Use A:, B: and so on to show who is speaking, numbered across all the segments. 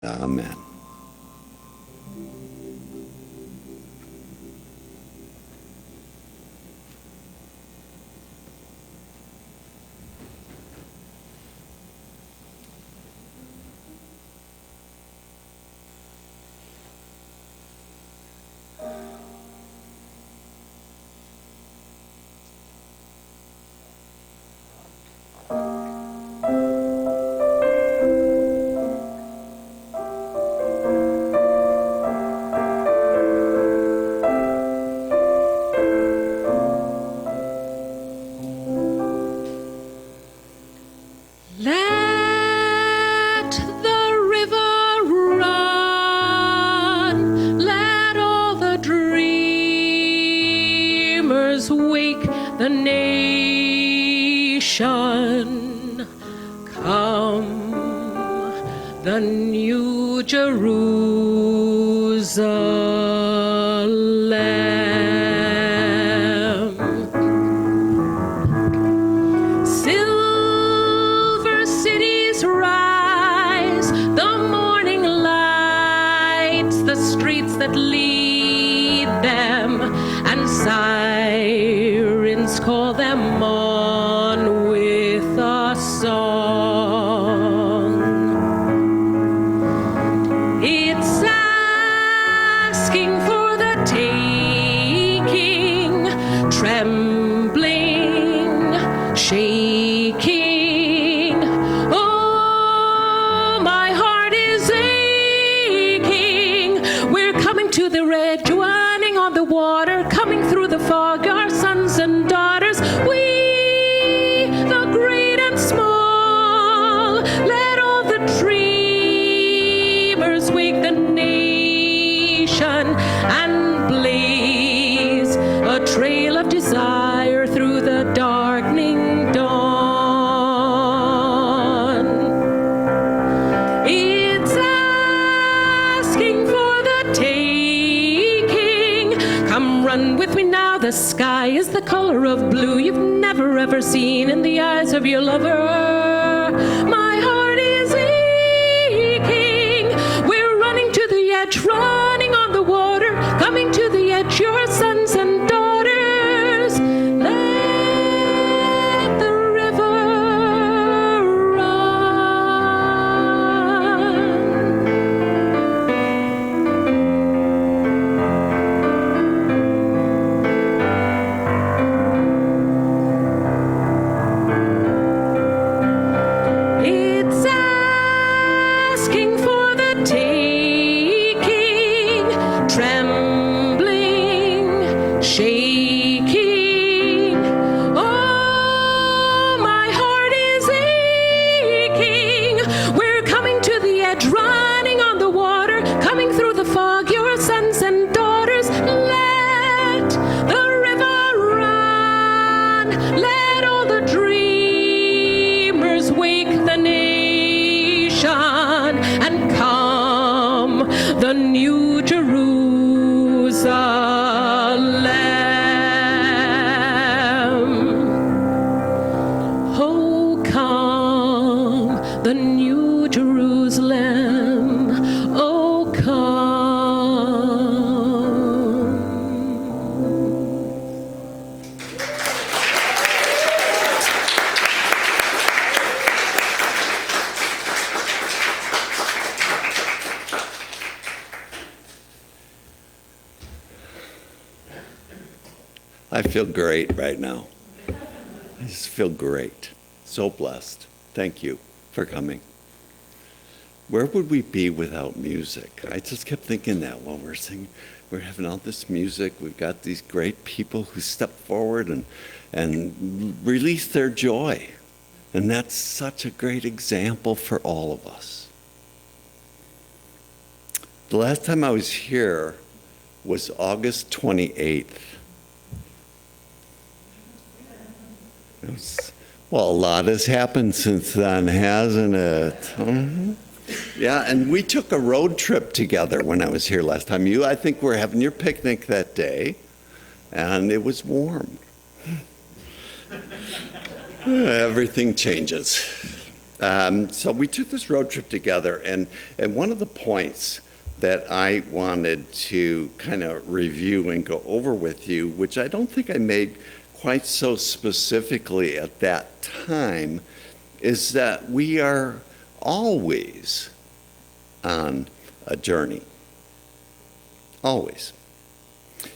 A: Amen.
B: Let the river run, let all the dreamers wake the nation. Come, the new Jerusalem. Silver cities rise, the morning lights, the streets that lead them, and sirens call them on with a song. It's asking for the taking, trembling, shaking. Oh, my heart is aching. We're coming to the red, running on the water, coming through the fog, our sons and daughters. We, the great and small, let all the dreamers wake the nation and blaze a trail of desire through the darkening dawn. It's asking for the taking. Come run with me now. The sky is the color of blue you've never ever seen in the eyes of your lover. My heart is aching. We're running to the edge, running on the water, coming to the edge, your sons and daughters. Let the river run. It's asking for the taking, trembling, shaking. Oh, my heart is aching. We're coming to the edge, running on the water, coming through the fog, your sons and daughters. Let the river run. Let all the dreamers wake the nation and come, the new Jerusalem. Oh, come, the new Jerusalem. Oh, come.
A: I feel great right now. I just feel great. So blessed. Thank you for coming. Where would we be without music? I just kept thinking that while we're singing. We're having all this music. We've got these great people who step forward and release their joy. And that's such a great example for all of us. The last time I was here was August 28th. Well, a lot has happened since then, hasn't it? Mm-hmm. Yeah, and we took a road trip together when I was here last time. You, I think, were having your picnic that day, and it was warm. Everything changes. So we took this road trip together, and one of the points that I wanted to kind of review and go over with you, which I don't think I made quite so specifically at that time, is that we are always on a journey. Always.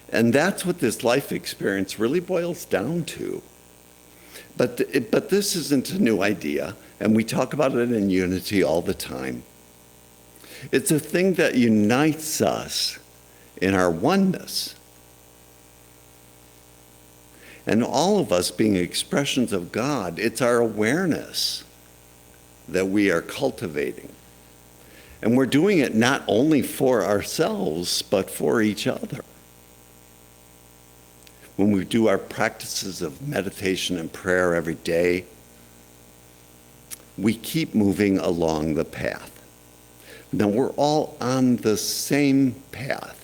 A: And that's what this life experience really boils down to. But this isn't a new idea, and we talk about it in Unity all the time. It's a thing that unites us in our oneness. And all of us being expressions of God, it's our awareness that we are cultivating. And we're doing it not only for ourselves, but for each other. When we do our practices of meditation and prayer every day, we keep moving along the path. Now, we're all on the same path.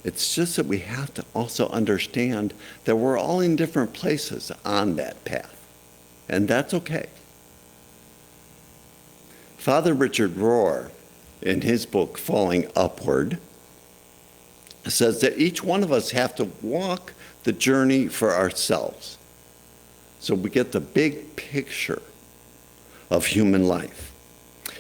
A: It's just that we have to also understand that we're all in different places on that path. And that's okay. Father Richard Rohr, in his book, Falling Upward, says that each one of us have to walk the journey for ourselves. So we get the big picture of human life.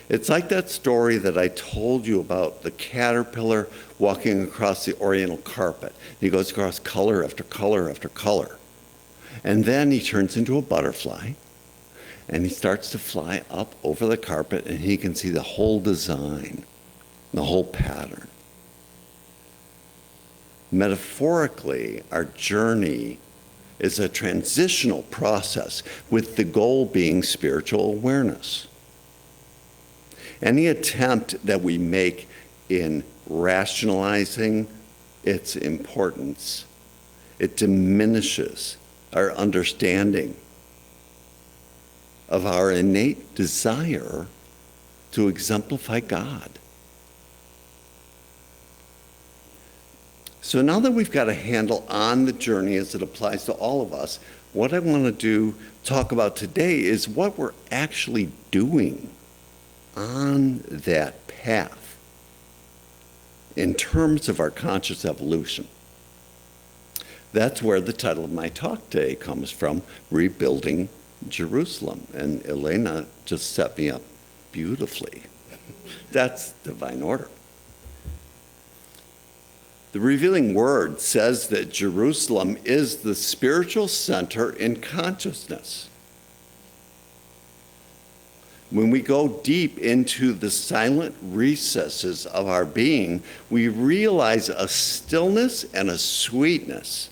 A: It's like that story that I told you about the caterpillar walking across the oriental carpet. He goes across color after color after color. And then he turns into a butterfly, and he starts to fly up over the carpet, and he can see the whole design, the whole pattern. Metaphorically, our journey is a transitional process with the goal being spiritual awareness. Any attempt that we make in rationalizing its importance, it diminishes our understanding of our innate desire to exemplify God. So now that we've got a handle on the journey as it applies to all of us, what I want to talk about today is what we're actually doing on that path in terms of our conscious evolution. That's where the title of my talk today comes from, Rebuilding Jerusalem. And Elena just set me up beautifully. That's divine order. The Revealing Word says that Jerusalem is the spiritual center in consciousness. When we go deep into the silent recesses of our being, we realize a stillness and a sweetness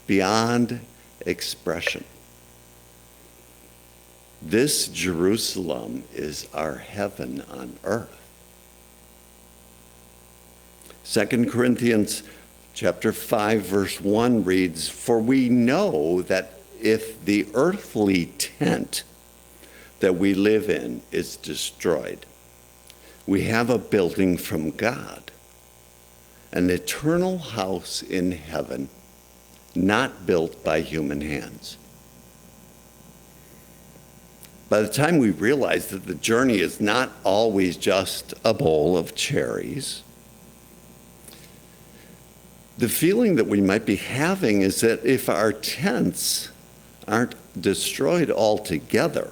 A: beyond expression. This Jerusalem is our heaven on earth. 2 Corinthians chapter 5, verse 1 reads, "For we know that if the earthly tent that we live in is destroyed, we have a building from God, an eternal house in heaven, not built by human hands." By the time we realize that the journey is not always just a bowl of cherries, the feeling that we might be having is that if our tents aren't destroyed altogether,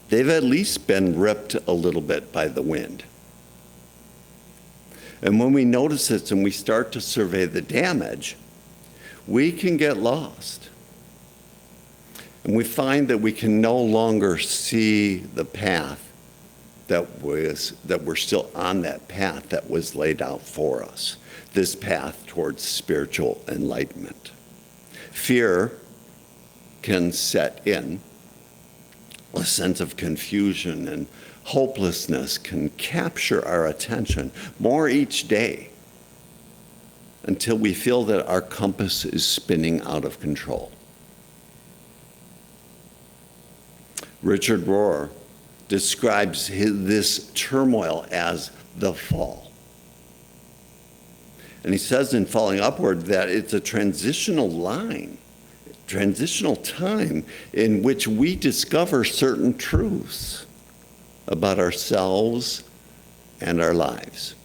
A: they've at least been ripped a little bit by the wind. And when we notice this and we start to survey the damage, we can get lost. And we find that we can no longer see the path that we're still on that path that was laid out for us, this path towards spiritual enlightenment. Fear can set in. A sense of confusion and hopelessness can capture our attention more each day until we feel that our compass is spinning out of control. Richard Rohr describes this turmoil as the fall. And he says in Falling Upward that it's a transitional line transitional time in which we discover certain truths about ourselves and our lives.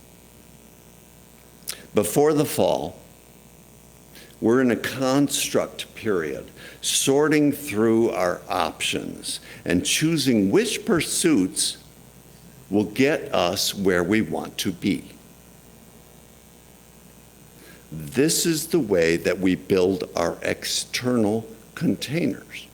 A: Before the fall, we're in a construct period, sorting through our options and choosing which pursuits will get us where we want to be. This is the way that we build our external containers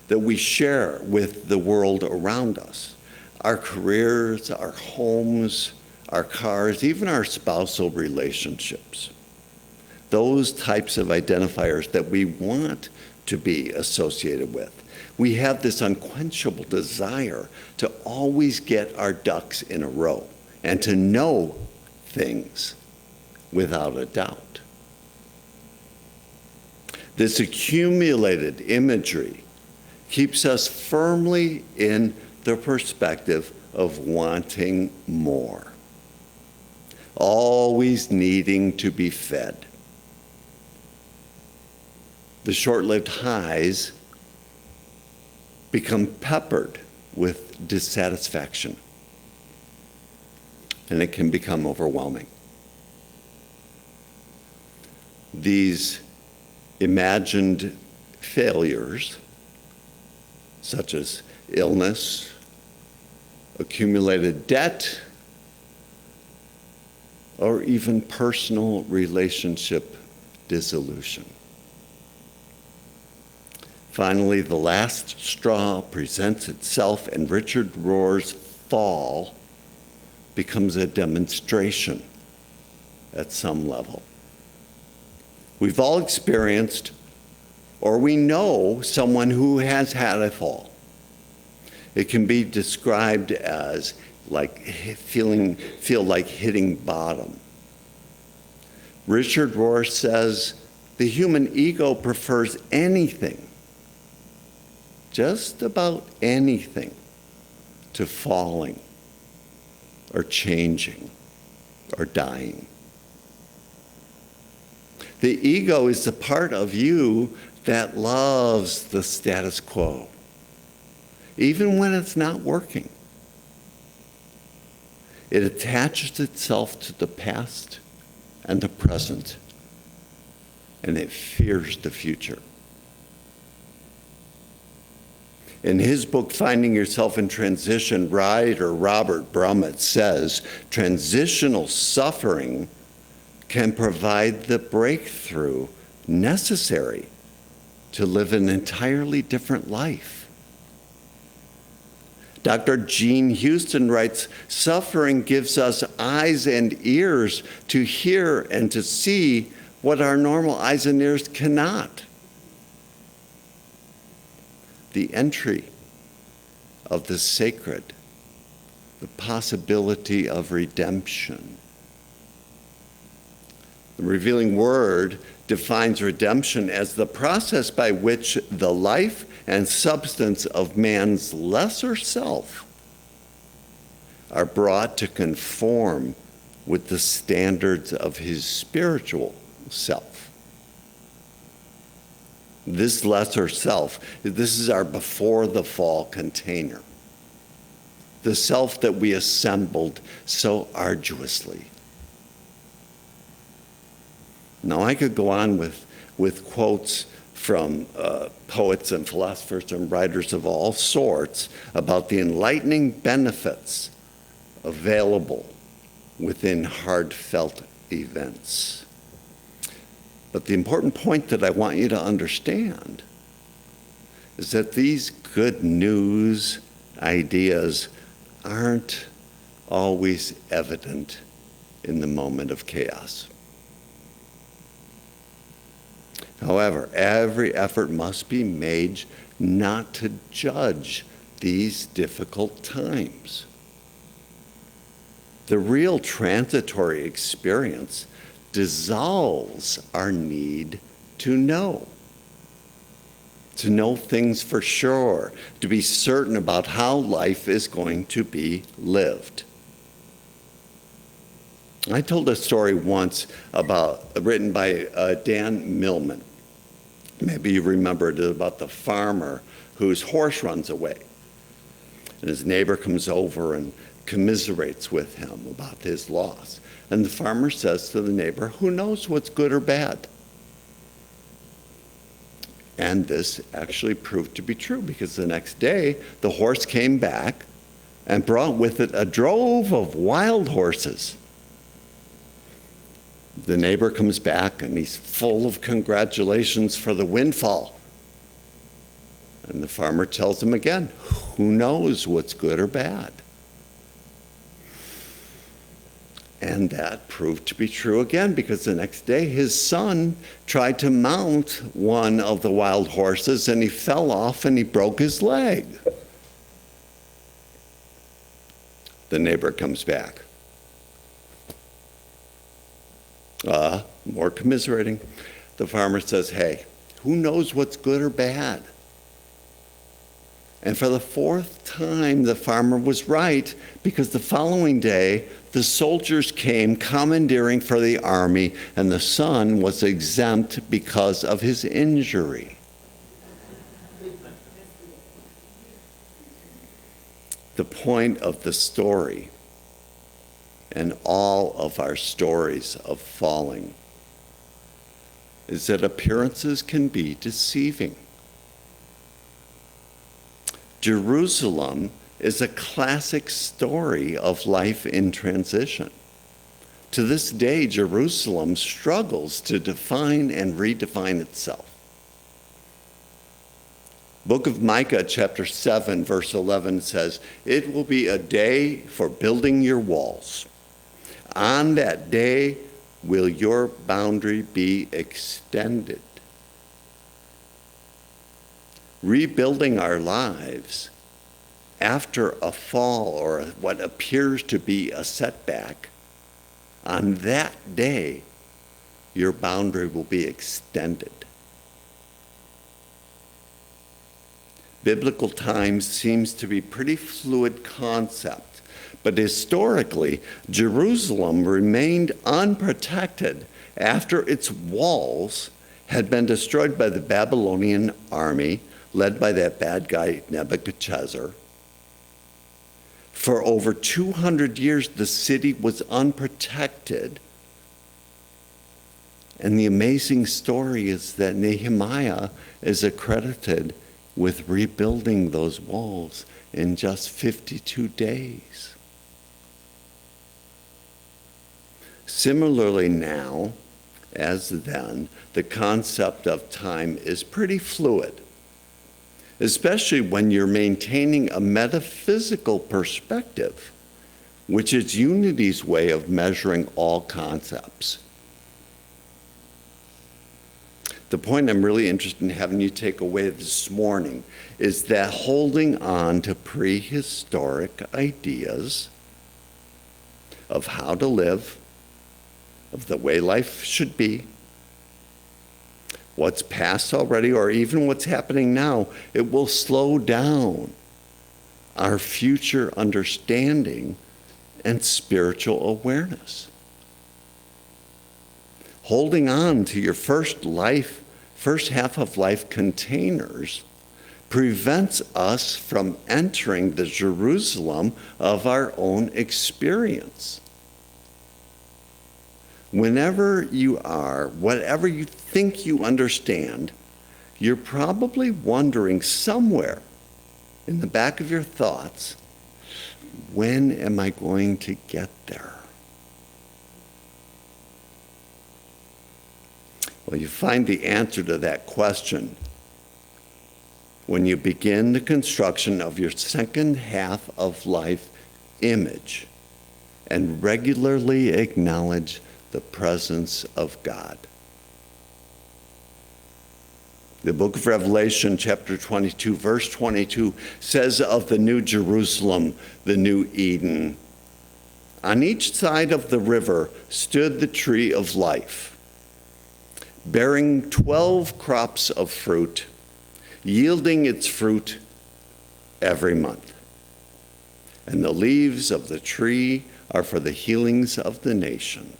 A: that we share with the world around us. Our careers, our homes, our cars, even our spousal relationships. Those types of identifiers that we want to be associated with. We have this unquenchable desire to always get our ducks in a row and to know things without a doubt. This accumulated imagery keeps us firmly in the perspective of wanting more, always needing to be fed. The short-lived highs become peppered with dissatisfaction, and it can become overwhelming. These imagined failures, such as illness, accumulated debt, or even personal relationship dissolution. Finally, the last straw presents itself, and Richard Rohr's fall becomes a demonstration at some level. We've all experienced, or we know someone who has had a fall. It can be described as feel like hitting bottom. Richard Rohr says the human ego prefers anything, just about anything, to falling or changing or dying. The ego is the part of you that loves the status quo, even when it's not working. It attaches itself to the past and the present, and it fears the future. In his book, Finding Yourself in Transition, writer Robert Brummett says, transitional suffering can provide the breakthrough necessary to live an entirely different life. Dr. Jean Houston writes, suffering gives us eyes and ears to hear and to see what our normal eyes and ears cannot. The entry of the sacred, the possibility of redemption. The Revealing Word defines redemption as the process by which the life and substance of man's lesser self are brought to conform with the standards of his spiritual self. This lesser self, this is our before the fall container. The self that we assembled so arduously. Now I could go on with quotes from poets and philosophers and writers of all sorts about the enlightening benefits available within heartfelt events. But the important point that I want you to understand is that these good news ideas aren't always evident in the moment of chaos. However, every effort must be made not to judge these difficult times. The real transitory experience dissolves our need to know things for sure, to be certain about how life is going to be lived. I told a story once written by Dan Millman. Maybe you remember it about the farmer whose horse runs away. And his neighbor comes over and commiserates with him about his loss. And the farmer says to the neighbor, who knows what's good or bad? And this actually proved to be true, because the next day the horse came back and brought with it a drove of wild horses. The neighbor comes back and he's full of congratulations for the windfall. And the farmer tells him again, who knows what's good or bad? And that proved to be true again, because the next day his son tried to mount one of the wild horses and he fell off and he broke his leg. The neighbor comes back. More commiserating. The farmer says, hey, who knows what's good or bad? And for the fourth time, the farmer was right, because the following day, the soldiers came commandeering for the army, and the son was exempt because of his injury. The point of the story, and all of our stories of falling, is that appearances can be deceiving. Jerusalem is a classic story of life in transition. To this day, Jerusalem struggles to define and redefine itself. Book of Micah, chapter 7, verse 11 says, it will be a day for building your walls. On that day will your boundary be extended. Rebuilding our lives after a fall or what appears to be a setback, on that day, your boundary will be extended. Biblical time seems to be a pretty fluid concept, but historically, Jerusalem remained unprotected after its walls had been destroyed by the Babylonian army, led by that bad guy Nebuchadnezzar. For over 200 years, the city was unprotected. And the amazing story is that Nehemiah is accredited with rebuilding those walls in just 52 days. Similarly now, as then, the concept of time is pretty fluid, especially when you're maintaining a metaphysical perspective, which is unity's way of measuring all concepts. The point I'm really interested in having you take away this morning is that holding on to prehistoric ideas of how to live, of the way life should be, what's past already, or even what's happening now, it will slow down our future understanding and spiritual awareness. Holding on to your first half of life containers prevents us from entering the Jerusalem of our own experience. Whenever you are, whatever you think you understand, you're probably wondering somewhere in the back of your thoughts, when am I going to get there? Well, you find the answer to that question when you begin the construction of your second half of life image and regularly acknowledge the presence of God. The book of Revelation, chapter 22, verse 22, says of the new Jerusalem, the new Eden, on each side of the river stood the tree of life, bearing 12 crops of fruit, yielding its fruit every month. And the leaves of the tree are for the healings of the nations.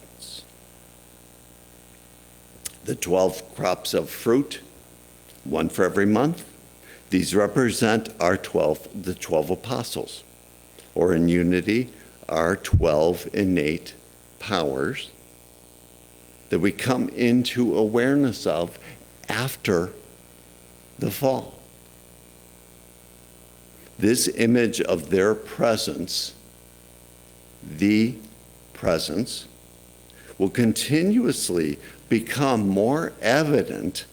A: The 12 crops of fruit one for every month. These represent the 12 apostles, or in unity, our 12 innate powers that we come into awareness of after the fall. This image of their presence, the presence, will continuously become more evident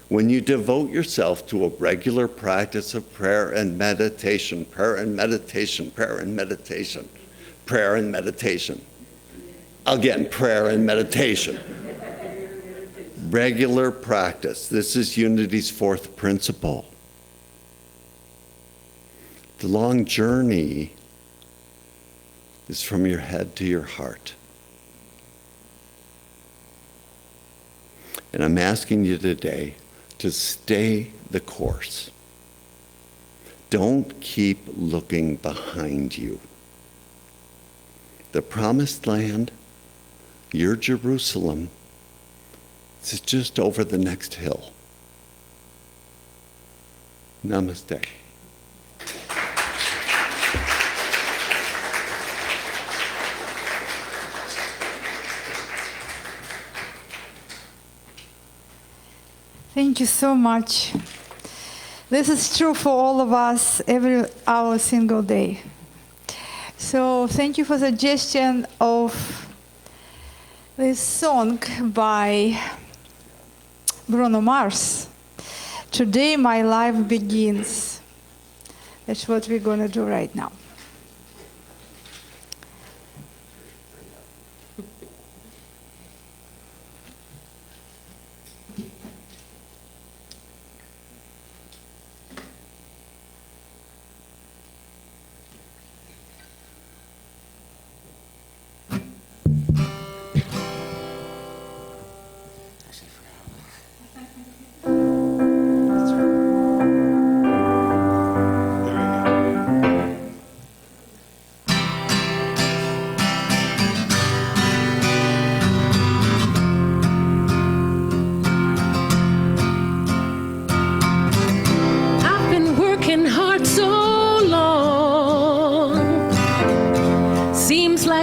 A: when you devote yourself to a regular practice of prayer and meditation, prayer and meditation, prayer and meditation, prayer and meditation. Again, prayer and meditation. Regular practice. This is Unity's fourth principle. The long journey is from your head to your heart. And I'm asking you today to stay the course. Don't keep looking behind you. The promised land, your Jerusalem, is just over the next hill. Namaste.
C: Thank you so much. This is true for all of us every hour, single day. So thank you for the suggestion of this song by Bruno Mars. Today my life begins. That's what we're going to do right now.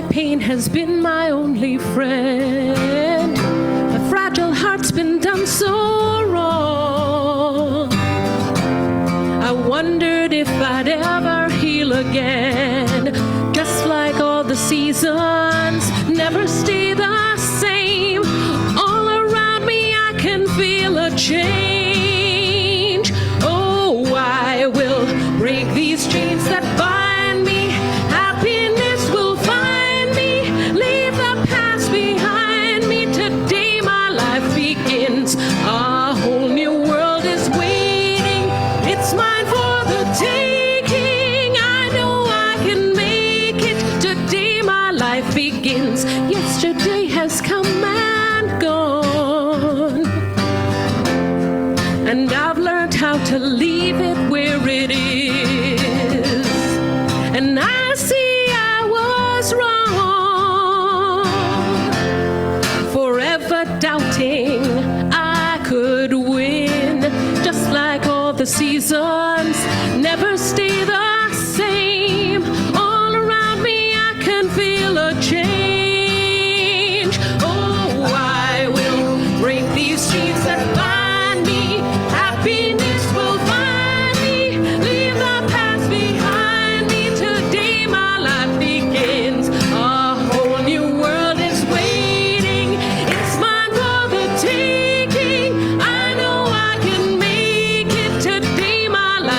B: Pain has been my only friend. My fragile heart's been done so wrong. I wondered if I'd ever heal again. Just like all the seasons never stay the same. All around me I can feel a change. Oh, I will break these chains that bind me. Happiness will find me. Leave the past behind me. Today my life begins. A whole new world is waiting. It's mine for the taking. I know I can make it. Today my life begins. Yesterday has come and gone, and I've learned how to leave it where it is. And I see I was wrong, forever doubting I could win. Just like all the seasons never stay the same. All around me I can feel a change. Oh, I will break these chains that bind me. Happiness will find me. Leave the past behind me. Today my life begins. A whole new world is waiting. It's mine for the taking. I know I can make it. Today my life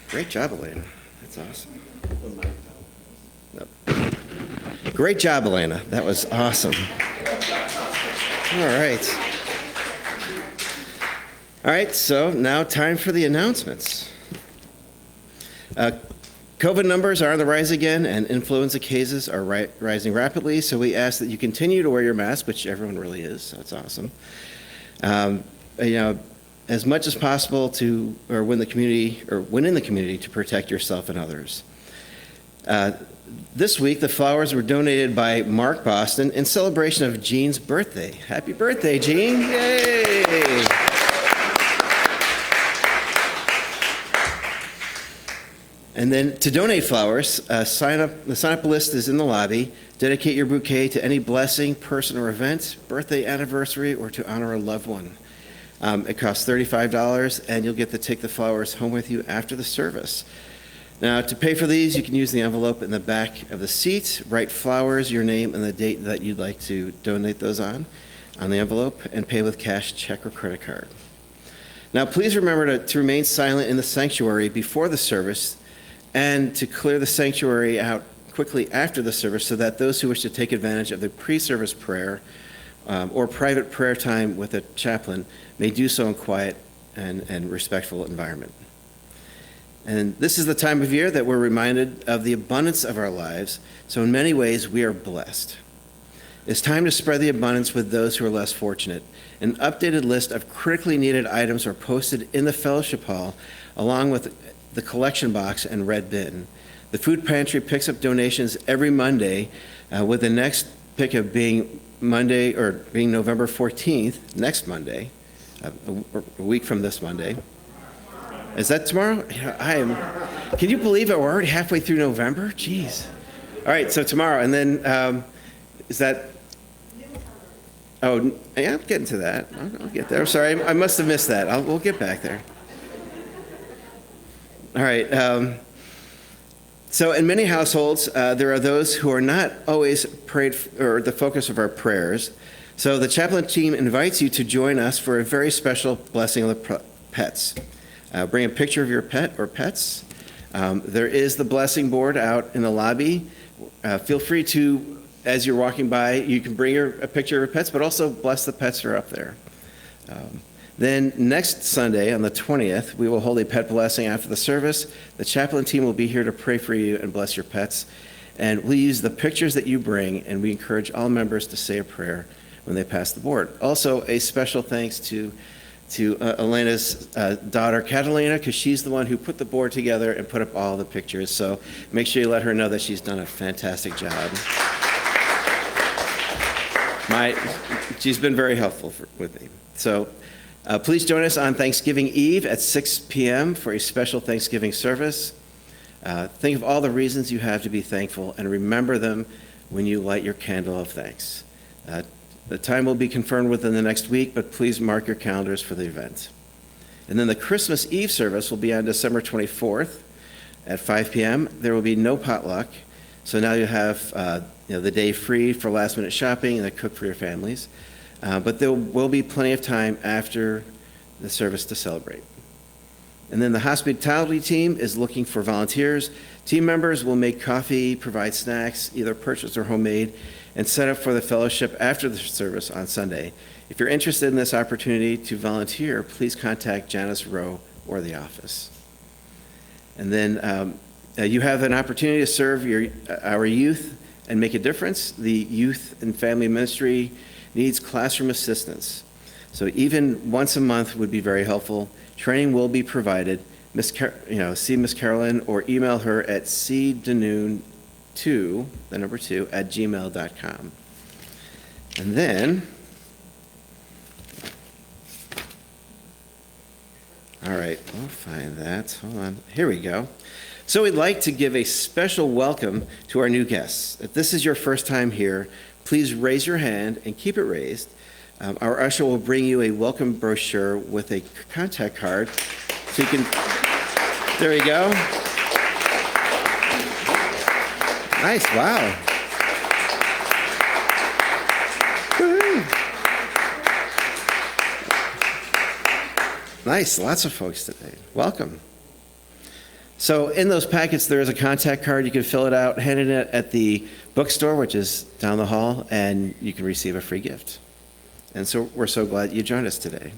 D: Great job, Elena. That's awesome. Great job, Elena. That was awesome. All right. All right, so now time for the announcements. COVID numbers are on the rise again, and influenza cases are rising rapidly, so we ask that you continue to wear your mask, which everyone really is, so that's awesome. As much as possible win in the community to protect yourself and others. This week, the flowers were donated by Mark Boston in celebration of Jean's birthday. Happy birthday, Jean! Yay! And then to donate flowers, the sign-up list is in the lobby. Dedicate your bouquet to any blessing, person, or event, birthday, anniversary, or to honor a loved one. It costs $35, and you'll get to take the flowers home with you after the service. Now, to pay for these, you can use the envelope in the back of the seat. Write flowers, your name, and the date that you'd like to donate those on the envelope, and pay with cash, check, or credit card. Now, please remember to remain silent in the sanctuary before the service, and to clear the sanctuary out quickly after the service so that those who wish to take advantage of the pre-service prayer or private prayer time with a chaplain may do so in quiet and respectful environment. And this is the time of year that we're reminded of the abundance of our lives, so in many ways we are blessed. It's time to spread the abundance with those who are less fortunate. An updated list of critically needed items are posted in the fellowship hall, along with the collection box and red bin. The food pantry picks up donations every Monday, with the next pickup being November 14th, next Monday, a week from this Monday. Is that tomorrow? Yeah, can you believe it? We're already halfway through November? Jeez. All right, so tomorrow, and then is that? Oh, yeah, I'm getting to that. I'll get there. I'm sorry, I must have missed that. We'll get back there. All right. So in many households, there are those who are not always prayed or the focus of our prayers. So the chaplain team invites you to join us for a very special blessing of the pets. Bring a picture of your pet or pets. There is the blessing board out in the lobby. Feel free to, as you're walking by, you can bring a picture of your pets, but also bless the pets that are up there. Then next Sunday, on the 20th, we will hold a pet blessing after the service. The chaplain team will be here to pray for you and bless your pets. And we'll use the pictures that you bring, and we encourage all members to say a prayer when they pass the board. Also, a special thanks to Elena's daughter, Catalina, because she's the one who put the board together and put up all the pictures. So make sure you let her know that she's done a fantastic job. She's been very helpful with me. So please join us on Thanksgiving Eve at 6 p.m. for a special Thanksgiving service. Think of all the reasons you have to be thankful and remember them when you light your candle of thanks. The time will be confirmed within the next week, but please mark your calendars for the event. And then the Christmas Eve service will be on December 24th at 5 p.m. There will be no potluck, so now you have the day free for last-minute shopping and to cook for your families. But there will be plenty of time after the service to celebrate. And then the hospitality team is looking for volunteers. Team members will make coffee, provide snacks, either purchased or homemade, and set up for the fellowship after the service on Sunday. If you're interested in this opportunity to volunteer, please contact Janice Rowe or the office. And then you have an opportunity to serve our youth and make a difference. The Youth and Family Ministry needs classroom assistance. So even once a month would be very helpful. Training will be provided. See Miss Carolyn or email her at cdenoon2, the number 2, at gmail.com. And then, all right, we'll find that. Hold on. Here we go. So we'd like to give a special welcome to our new guests. If this is your first time here, please raise your hand and keep it raised. Our usher will bring you a welcome brochure with a contact card. So you can, there we go. Nice, wow. Woo-hoo. Nice, lots of folks today. Welcome. So in those packets, there is a contact card. You can fill it out, hand it in at the bookstore, which is down the hall, and you can receive a free gift. And so we're so glad you joined us today.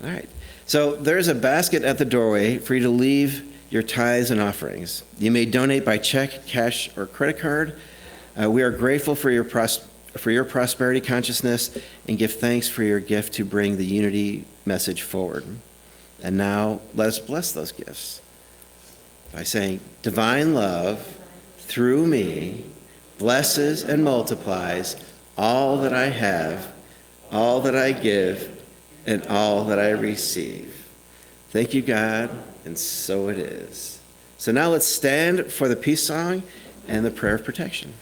D: All right. So there's a basket at the doorway for you to leave your tithes and offerings. You may donate by check, cash, or credit card. We are grateful for your prosperity consciousness and give thanks for your gift to bring the unity message forward. And now let us bless those gifts by saying, divine love through me blesses and multiplies all that I have, all that I give, and all that I receive. Thank you, God, and so it is. So now let's stand for the peace song and the prayer of protection.